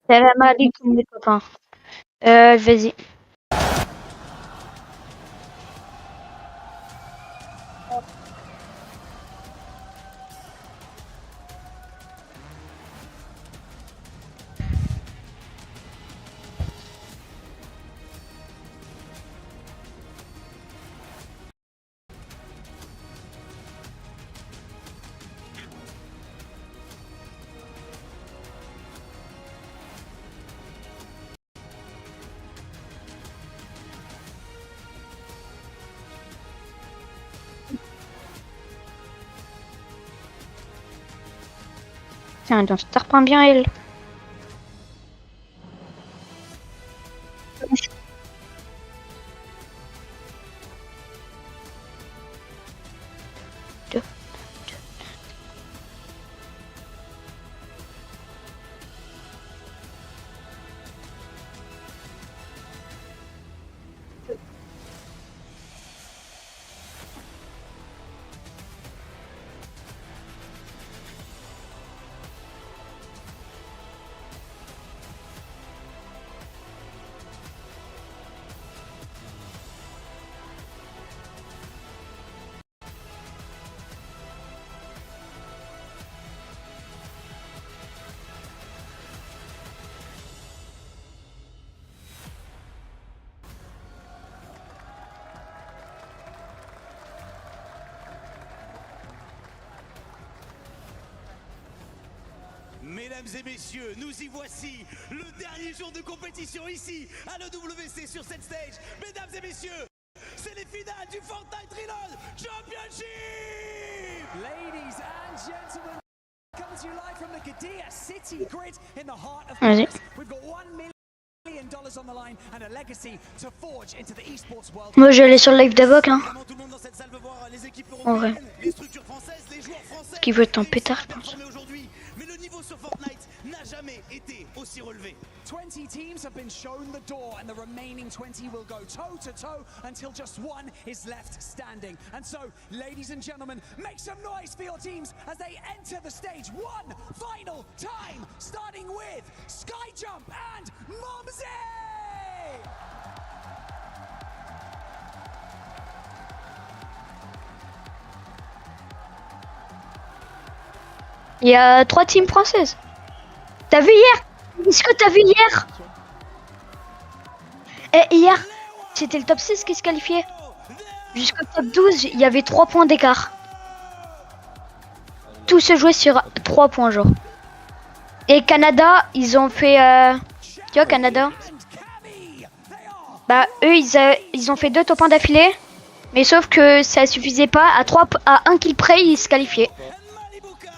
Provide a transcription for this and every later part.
Salam alaikum les copains. Vas-y. Tiens, donc ça reprend bien elle. Mesdames et messieurs, nous y voici, le dernier jour de compétition ici, à l'EWC sur cette stage. Mesdames et messieurs, c'est les finales du Fortnite Reload Championship! Ladies and gentlemen, coming to you live from the Qiddiya City grid in the heart of Paris. We've got $1 million on the line and a legacy to forge into the esports world. Moi je l'ai sur le live d'Avoc hein. En vrai. Ce qui veut être en pétard je pense. Mais le niveau sur Fortnite n'a jamais été aussi relevé. 20 teams have been shown the door and the remaining 20 will go toe to toe until just one is left standing. And so, ladies and gentlemen, make some noise for your teams as they enter the stage one final time, starting with Skyjump and MONDE! Il y a 3 teams françaises. T'as vu hier? Est-ce que t'as vu hier? Et hier, c'était le top 6 qui se qualifiait. Jusqu'au top 12, il y avait 3 points d'écart. Tout se jouait sur 3 points, genre. Et Canada, ils ont fait... Tu vois, Canada? Bah, eux, ils ont fait 2 top 1 d'affilée. Mais sauf que ça suffisait pas. À 1 kill près, ils se qualifiaient.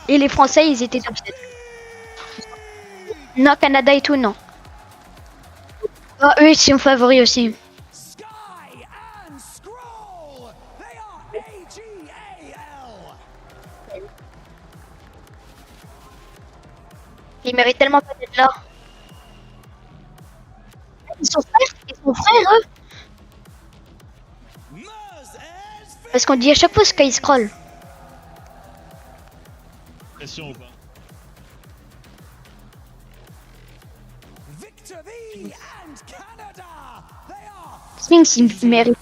Et les Français, ils étaient top 7. Non, Canada et tout, non. Oh, eux, ils sont favoris aussi. Ils méritent tellement pas d'être là. Ils sont frères, eux. Parce qu'on dit à chaque fois Sky Scroll. Pression ou pas? Sphinx, il mérite.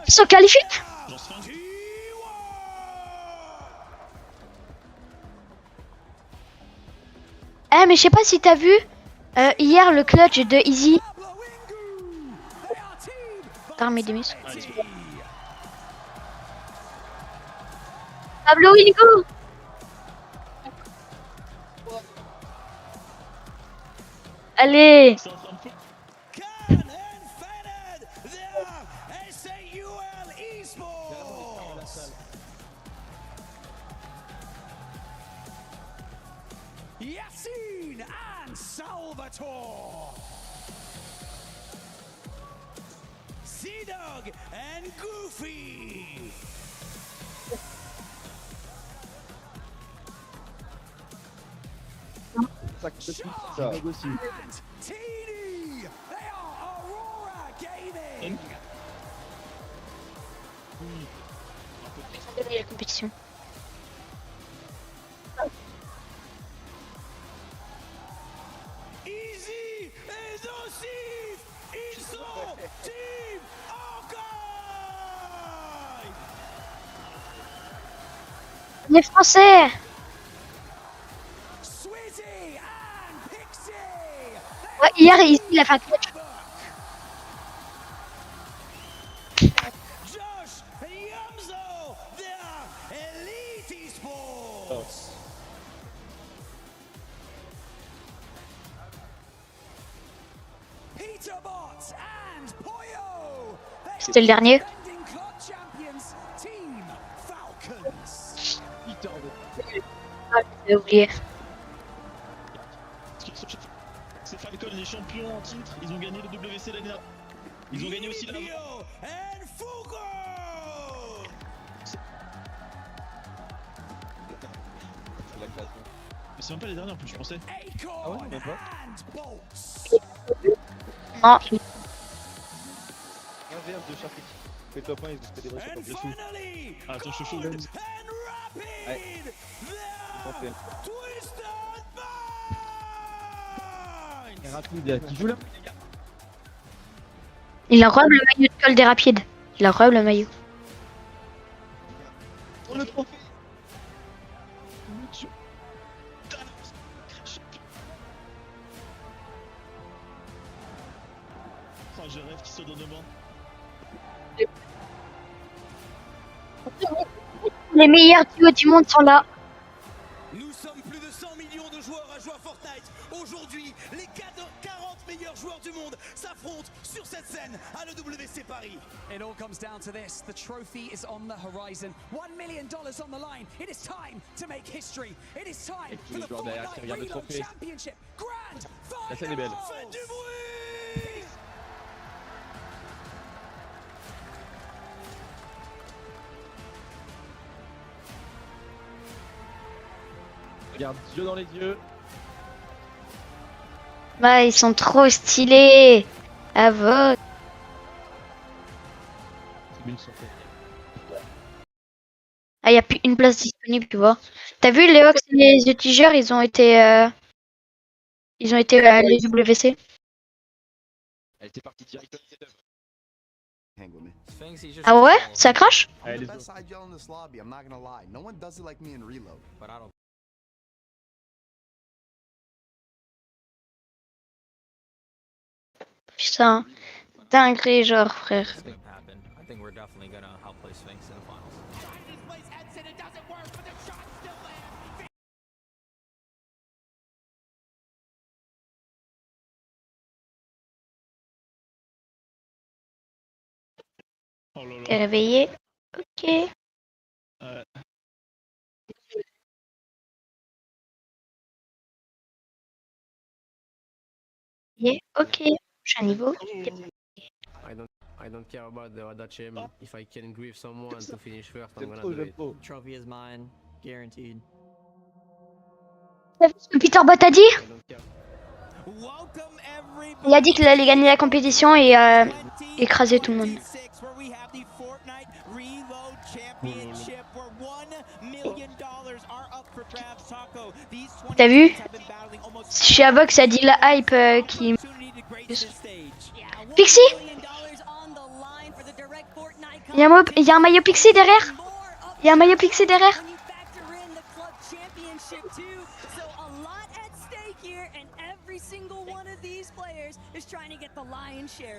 Ils sont qualifiés. Eh, mais je sais pas si t'as vu hier le clutch de Easy. Armée des miss. Pablo Wilgo. Allez. Yassine and Salvatore. Sea-Dog and Goofy. Ça aussi. Teeny, they are Aurora Gaming. La compétition. Les Français. Ouais, hier, il a fait un clutch. Josh Yamzo de Elite Esports. Peter Bott and Poyo. C'était le dernier. Defending club champions, Team Falcons. Putain, J'ai oublié. c'est Falcon, les champions en titre. Ils ont gagné le WC l'année dernière. Ils ont gagné aussi la. Livio and Fugo. C'est la classe. Mais c'est même pas les derniers en plus, je pensais. Ah ouais, même pas. Non. Un VF de chaque équipe. Fais top 1, ils se fait des vrais sur top de fou. Ah, attends, je suis chaud. Ouais. Parfait. Rapide, qui joue là? Il enrobe le maillot de col des rapides. Il enrobe le maillot. Oh le trophée! Oh, je rêve qu'il soit dans nos bancs. Les meilleurs duos du monde sont là. Nous sommes plus de 100 millions de joueurs à jouer à Fortnite. Aujourd'hui, les 40 meilleurs joueurs du monde s'affrontent sur cette scène à l'EWC Paris. It all comes down to this. The trophy is on the horizon. $1 million on the line. It is time to make history. It is time for the Fortnite Reload Championship Grand Final. La scène est belle. Faites du bruit! Regarde, yeux dans les yeux. Bah, ils sont trop stylés. À vote. Ah, y a plus une place disponible, tu vois. T'as vu, les Hawks et les Tigers, ils ont été à l'UWC. Elle était partie direct. Ah ouais? Ça crache? Allez, les Best side yell in this lobby, I'm not gonna lie. No one does it like me in reload. But I don't. Putain, dinguerie, genre, frère. I think we're definitely gonna outplay Sphinx in the finals. Oh là T'es là. réveillé? Ok. Ouais. Yeah, ok. Prochain niveau. I don't care about the other team. If I can grieve someone to finish first, I'm J'aime gonna trop, do j'aime it. trop. Trophy is mine, guaranteed. T'as vu ce que Peter Bott a dit? I don't care. Welcome everybody. Il a dit qu'il allait gagner la compétition et écraser tout le monde. Where we have the Fortnite Reload Championship where $1 million are up for grabs. Taco, these 20 T'as vu? have been battling almost Chez Avox a dit la hype qui... opportunity to grace this stage. Pixie? Il y a un maillot Pixie derrière? Il y a un maillot Pixie derrière?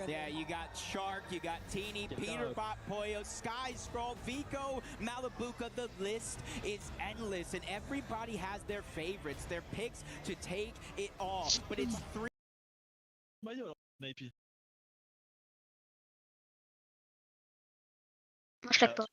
Yeah, you got Shark, you got Teeny, Peter Bot, Poyo, Sky Scroll, Vico, Malibuca. The list is endless, and everybody has their favorites, their picks to take it all. But it's three. Maillot alors, Naipi. Moi je claque pas.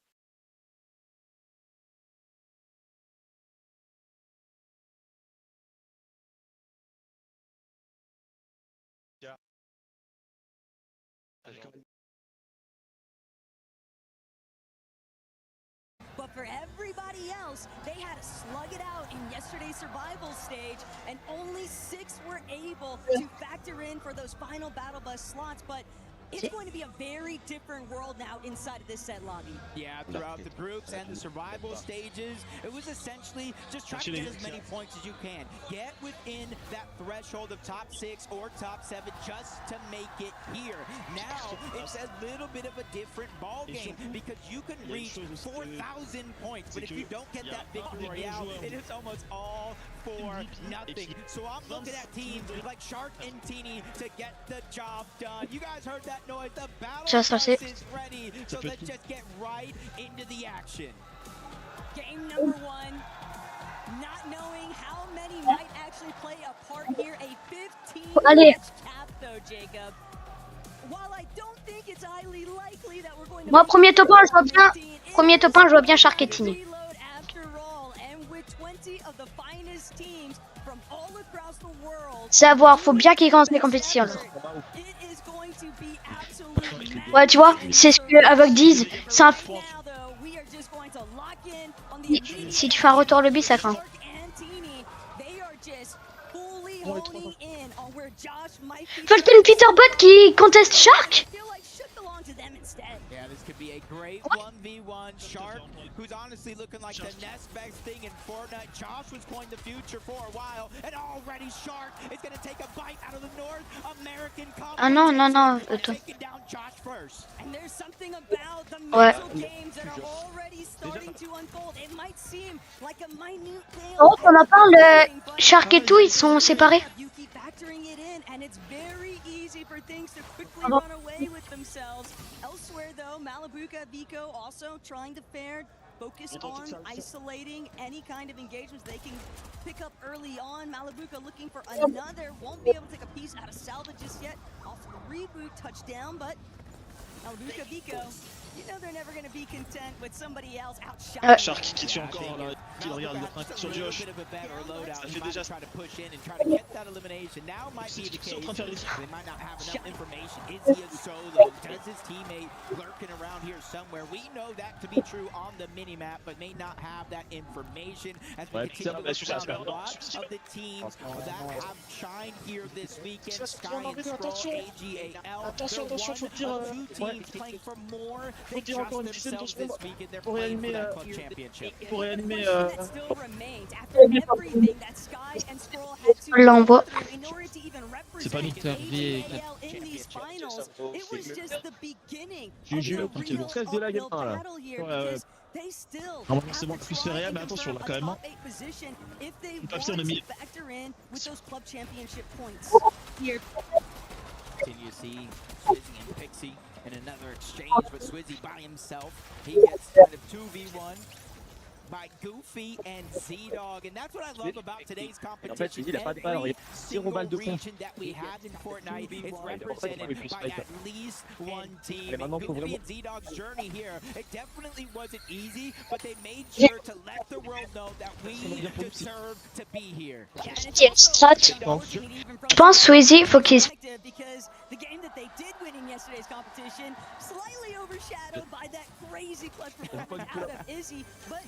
But for everybody else, they had to slug it out in yesterday's survival stage, and only 6 were able to factor in for those final battle bus slots. But It's going to be a very different world now inside of this set lobby. Yeah, throughout the groups and the survival stages, it was essentially just try to get as many points as you can. Get within that threshold of top 6 or top 7 just to make it here. Now, it's a little bit of a different ball game because you can reach 4,000 points, but if you don't get that victory royale, it is almost all for nothing. So I'm looking at teams like Shark and Teeny to get the job done. You guys heard that noise? The battle bus is ready. So let's just get right into the action. Game number 1. Not knowing how many might actually play a part here. A 15-match cap, though, Jacob. While I don't think it's highly likely that we're going to Moi, premier top 1, je vois bien. Premier top 1, je vois bien Shark et Tini. Savoir, faut bien qu'ils commencent les compétitions. Ouais, tu vois, c'est ce que Avoc disent. Si tu fais un retour lobby, ça craint. Falcon Peterbot qui conteste Shark. Yeah, this could be a great 1v1. Shark, who's honestly looking like the next best thing in Fortnite. Josh was coined the future for a while, and already Shark is going to take a bite out of the North American competition. Ah non, non, non. Taking down Josh first. And there's something about the mental games that are already starting to unfold. It might seem like a minute thing. Oh, on en parle. Shark et tout, ils sont séparés. You keep factoring it in, and it's very easy for things to quickly run away with themselves. Elsewhere, though, Malibuka, Vico also trying to focus on isolating any kind of engagements they can pick up early on. Malibuka looking for another, won't be able to take a piece out of salvage just yet. Off the reboot touchdown, but Malibuka, Vico, you know they're never going to be content with somebody else outshining. Shark qui tue encore là, qui le regarde, il va prendre sur Josh. Ça fait déjà. Try to push in and try to get that elimination. Now might be the case. They might not have enough information. Is he a solo? Does his teammate lurking around here somewhere? We know that to be true on the mini-map, but may not have that information. As we continue to look around a lot of the teams that have shined here this weekend. Sky and Scroll, AGAL. They're one of 2 teams playing for more than just themselves this weekend. They're playing for that club championship. That still remains after everything that Sky and Scroll had to L'envoie. go through in order to even represent AGAL in these finals. It was just the beginning of the real uphill battle here because they still have C'est bon, to plus try réel, and mais attention là confirm quand même. a top 8 position if they Pas want sûr, on a mis. to factor in with those club championship points. Continue to see Swizzy and Pixie in another exchange with Swizzy by himself. He gets kind of 2v1 by Goofy and Z-Dog, and that's what I love about today's competition. Every single region that we have in Fortnite is represented by at least one team. And Goofy and Z-Dog's journey here, it definitely wasn't easy, but they made sure to let the world know that we deserve to be here. Je pense Swayze, faut qu'il because the game that they did win in yesterday's competition slightly overshadowed by that crazy clutch performance out of Izzy, but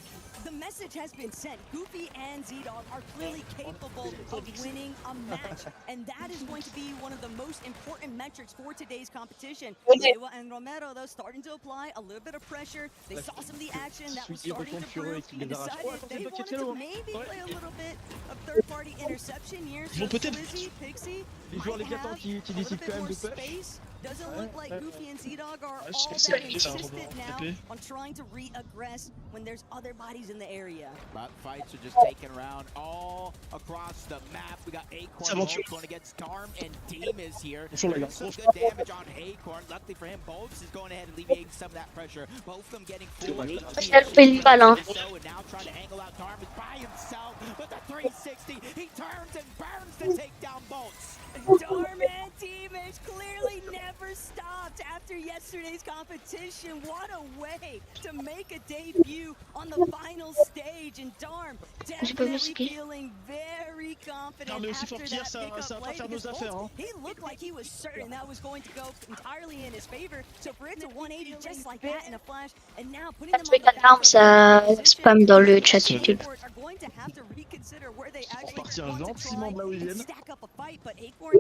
the message has been sent. Goofy and Z-Dog are clearly capable of winning a match, and that is going to be one of the most important metrics for today's competition. Lewa and Romero, though, starting to apply a little bit of pressure. They saw some of the action that was starting to brew and decided they wanted to maybe play a little bit of third-party interception here. So Swizzy, Pixie might have a little bit more space. Doesn't look like Goofy and Z-Dog are all that insistent now on trying to re-aggress when there's other bodies in the area. But fights are just taken around all across the map. We got Acorn going against Darm, and Deem is here. Some good damage on Acorn. Luckily for him, Bolts is going ahead and alleviating some of that pressure. Both of them getting full HP. And now trying to angle out Darm is by himself with the 360. He turns and burns to take down Bolts. Darm and teammates clearly never stopped after yesterday's competition. What a way to make a debut on the final stage. And Darm definitely feeling very confident after that pickup play. He looked like he was certain that was going to go entirely in his favor. So for it to 180 just like that in a flash, and now putting them on the back ça spam dans le chat YouTube. are going to have to reconsider where they actually Partir want to gentiment de là où ils try and viennent. stack up a fight, but Acorn,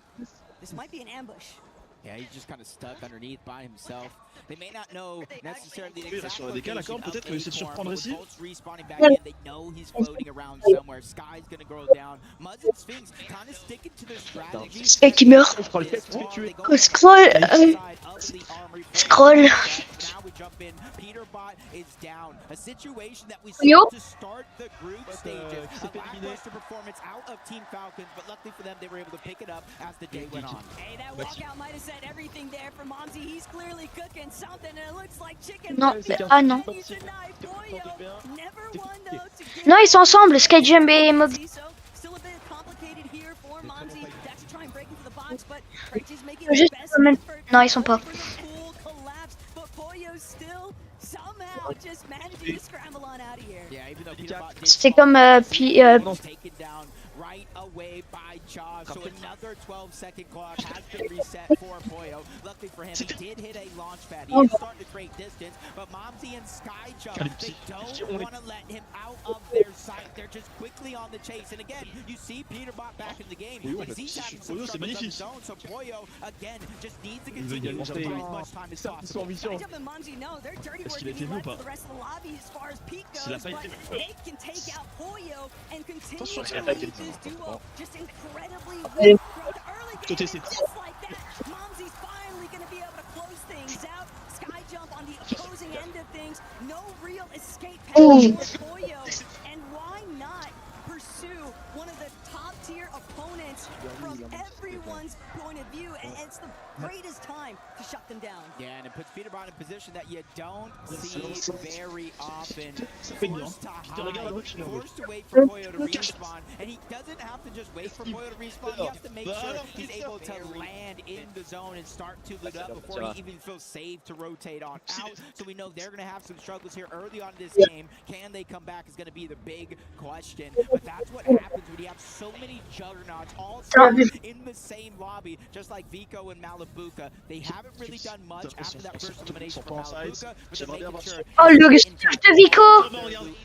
this might be an ambush. Yeah, he's just kind of stuck underneath by himself. They may not know necessarily the Oui, il reste exact sur la décale, location d'accord, peut-être of essayer de Acorn, surprendre but ici. with Bolts respawning back in, they know he's floating around somewhere. Sky's gonna go down. Muzz and Sphinx kind of sticking to their strategy. Sky qui meurt. Scroll. Scroll. Now we jump in. Peterbot is down. A situation that we Yo. saw to start the group stages. A lackluster performance out of Team Falcons, but luckily for them, they were able to pick it up as the day went on. Hey, that walkout might have said everything there for Momsy. He's clearly cooking something, and it looks like chicken. Non, ah non. Never one though to get Non, ils sont ensemble, Skyjump et Mob. Still a bit complicated here for Momsy. That's to try and break into the box, but Craig's making Juste the best même- effort. Non, ils sont pas. Cool collapse, but Pollo still somehow just managing to scramble on out of here. Yeah, even though Peterbot did C'était comme taken down right away by Josh. So another 12-second clock has been reset for Pollo. Luckily for him, he did hit a launch pad. He is starting to create distance, but Momsy and Skyjump, they don't want to let him out of their sight. They're just quickly on the chase. And again, you see Peterbot back in the game. But he's having some struggles of his own. So Pollo, again, just needs to continue to spend as much time as possible. Skyjump and Momsy know their dirty work to be left for the rest of the lobby as far as Pete goes, but they can take out Pollo and continue to lead this duo just incredibly well. Early game, just like that, Momsy's finally going to be able to close things out. Skyjump on the opposing end of things, no real escape path for Pollo, and why not pursue one of the top-tier opponents from everyone's point of view, and it's the greatest time to shut them down. Yeah, and it puts Peterbot in a position that you don't see very often. Forced to hide, forced to wait for Pollo to respawn, and he doesn't have to just wait for Pollo to respawn, he has to make sure he's able to land in the zone and start to loot up before he even feels safe to rotate on out. So we know they're going to have some struggles here early on in this game. Can they come back is going to be the big question, but that's what happens when you have so many juggernauts all in the same lobby, just like Vico and Malabuka. They haven't really done much after that first elimination from Malabuka, but they're making sure Oh, le gars de Vico.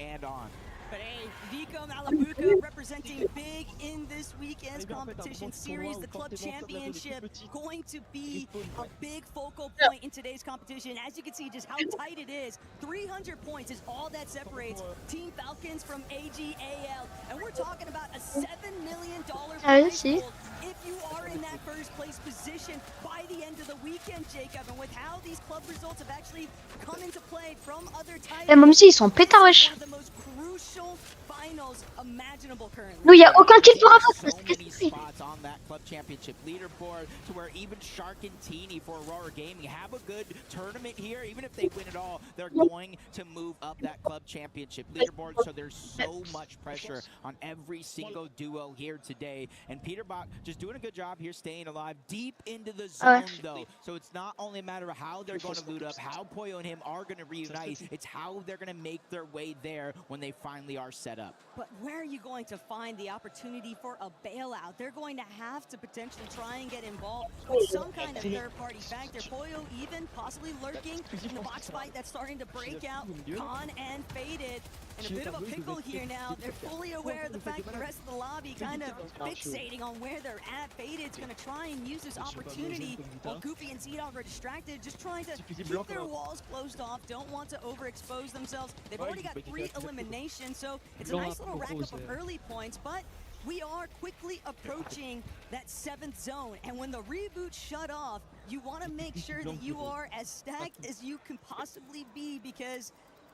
and on. But hey, Vico Malabuka representing big in this weekend's competition series, the club championship, going to be a big focal point in today's competition. As you can see just how tight it is, 300 points is all that separates Team Falcons from AGAL. And we're talking about a $7 million prize pool if you are in that first place position by the end of the weekend, Jacob. And with how these club results have actually come into play from other titles, La Momsy, ils sont pétards, wesh. one of the most crucial finals imaginable currently. Nous, y a aucun kill pour avoir. So many spots on that club championship leaderboard to where even Shark and Teeny for Aurora Gaming have a good tournament here. Even if they win it all, they're going to move up that club championship leaderboard. So there's so much pressure on every single duo here today. And Peterbot just doing a good job here, staying alive deep into the zone though. So it's not only a matter of how they're going to loot up, how Pollo and him are going to reunite, it's how they're going to make their way there when they finally are set up. But where are you going to find the opportunity for a bailout? They're going to have to potentially try and get involved with some kind of third-party factor. Pollo even possibly lurking in the box fight that's starting to break out. Khan and Faded in a bit of a pickle here now. They're fully aware of the fact that the rest of the lobby kind of fixating on where they're at. Faded's going to try and use this opportunity while COUPE and Z-Dog are distracted, just trying to keep their walls closed off, don't want to overexpose themselves. They've already got 3 eliminations, so it's a nice little rack up of early points, but we are quickly approaching that 7th zone, and when the reboot shut off, you want to make sure that you are as stacked as you can possibly be, because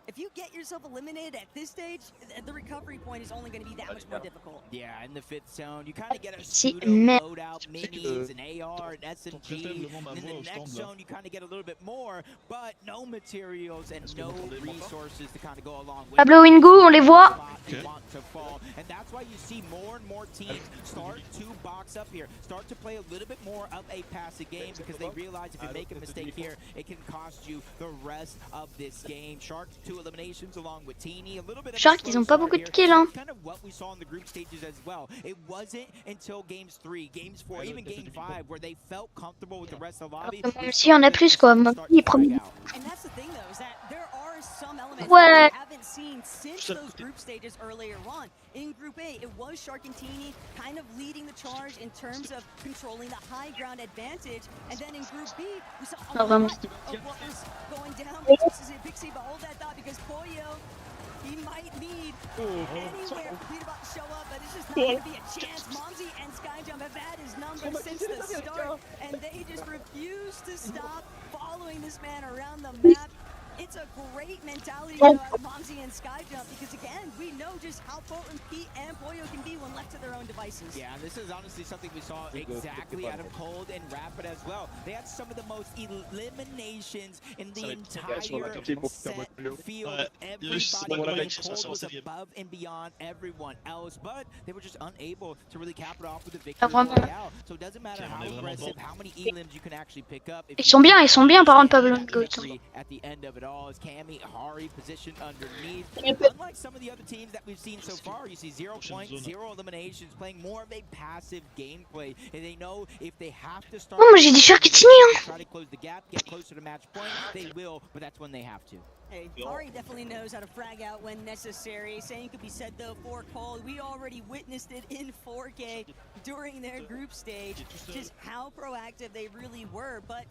if you get yourself eliminated at this stage, the recovery point is only going to be that much more difficult. Yeah, in the 5th zone, you kind of get a Si, pseudo mais- loadout, minis, an AR, an SMG, and in the next zone you kind of get a little bit more, but no materials and no resources to kind of go along with Pablo Wingu, on les voit. they want to fall. And that's why you see more and more teams start to box up here, start to play a little bit more of a passive game, because they realize if you make a mistake here, it can cost you the rest of this game. Shark 2 eliminations along with Teeny, a little bit of Shark, ils ont pas beaucoup de kills, hein. kind of what we saw in the group stages as well. It wasn't until games 3, games 4, even game 5 where they felt comfortable with the rest of the lobby. S'il y en a plus, quoi. Momsy, il est premier. And that's the thing, though, is that there are some elements Ouais. that we haven't seen since those group stages earlier on. In Group Group A, it was Sharkantini kind of leading the charge in terms of controlling the high ground advantage. And then in Group B, we saw a lot of what was going down. This is a big C, but hold that thought because Pollo, he might need anywhere for Peterbot to show up, but it's just not going to be a chance. Momsy and Skyjump have had his number since the start, and they just refuse to stop following this man around the map. It's a great mentality out of Momsy and Skyjump because, again, we know just how potent Pete and Pollo can be when left to their own devices. Yeah, this is honestly something we saw exactly out of Cold and Rapid as well. They had some of the most eliminations in the entire set field. Everybody Cold was above and beyond everyone else, but they were just unable to really cap it off with a victory royale. So it doesn't matter how aggressive, how many elims you can actually pick up. Ils sont bien par contre Pablo Wingo. At the end of it all is Cammy Hari positioned underneath. Unlike some of the other teams that we've seen so far, you see 0 points, 0 eliminations, playing more of a passive gameplay, and they know if they have to start. Oh, moi j'ai dit Sharkantini hein. Try to close the gap, get closer to match point, they will, but that's when they have to. Hey, Ari definitely knows how to frag out when necessary. Same could be said though for Cold. We already witnessed it in 4K during their group stage, just how proactive they really were. But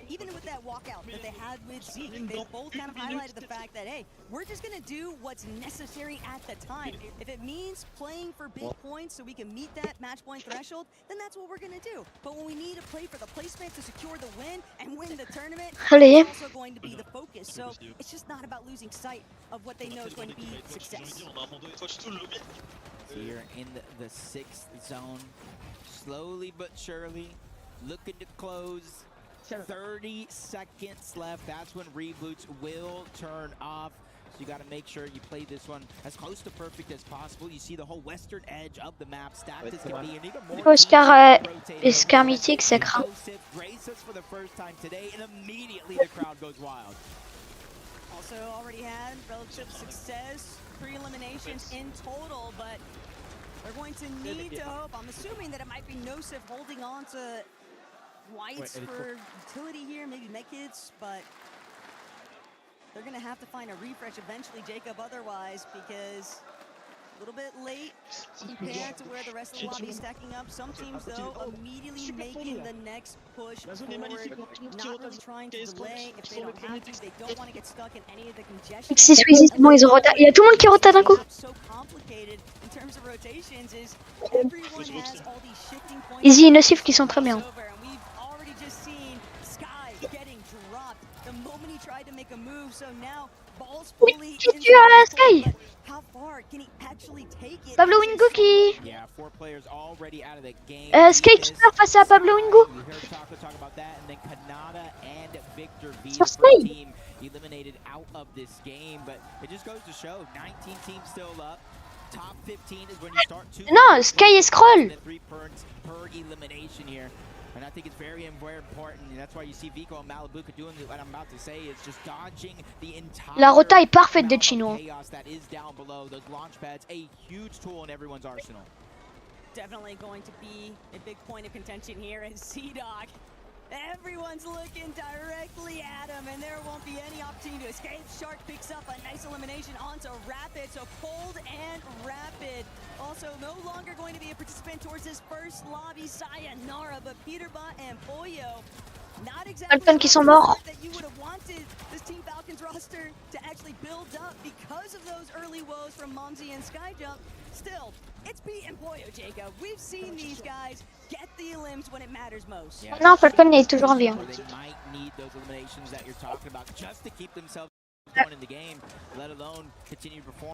even with that walkout that they had with Zeke, they both kind of highlighted the fact that, hey, we're just going to do what's necessary at the time. If it means playing for big points so we can meet that match point threshold, then that's what we're going to do. But when we need to play for the placement to secure the win and win the tournament, it's also going to be the focus. So it's just not about losing sight of what they know is going to be success. Here in the 6th zone, slowly but surely, looking to close. 30 seconds left. That's when reboots will turn off. So you got to make sure you play this one as close to perfect as possible. You see the whole western edge of the map stacked as can be. And even more Oscar mythique, ça craint. Grace us for the first time today, and immediately the crowd goes wild. Also already had relative success, 3 eliminations in total, but they're going to need to hope. I'm assuming that it might be Nosif holding on to Whites for utility here, maybe medkits, but they're going to have to find a refresh eventually, Jacob, otherwise, because a little bit late compared to where the rest of the lobby is stacking up. Some teams, though, immediately making the next push forward, not really trying to delay. If they don't have to, they don't want to get stuck in any of the congestion. Bon, ils ont retard. Il y a tout le monde qui rota d'un coup. So complicated in terms of rotations is everyone has all these shifting points. Easy et Nocif qui sont très bien. A move, so now balls fully Sky. Pablo Wingo qui Sky qui perd face à Pablo Wingo. Sur Sky. Eliminated out of this game, but it just goes to show 19 teams still up. Top 15 is when you start to Non, Sky et Scroll. 3 per elimination here. And I think it's very important, and that's why you see Vico and Malibuca doing what I'm about to say, is just dodging the entire La rota est parfaite des Chinois. chaos that is down below. Those launch pads, a huge tool in everyone's arsenal. Definitely going to be a big point of contention here as C-Dog. Everyone's looking directly at him, and there won't be any opportunity to escape. Shark picks up a nice elimination onto Rapid, so Cold and Rapid. Also, no longer going to be a participant towards this first lobby, sayonara, but Peterbot and Pollo, not exactly that you would have wanted this Team Falcons roster to actually build up because of those early woes from Momsy and Skyjump. Still, it's Pete and Pollo, Jacob. We've seen these guys get the elims when it matters most. Non, Falcon est toujours en vie. They might need those eliminations that you're talking about just to keep themselves going in the game, let alone continue to perform.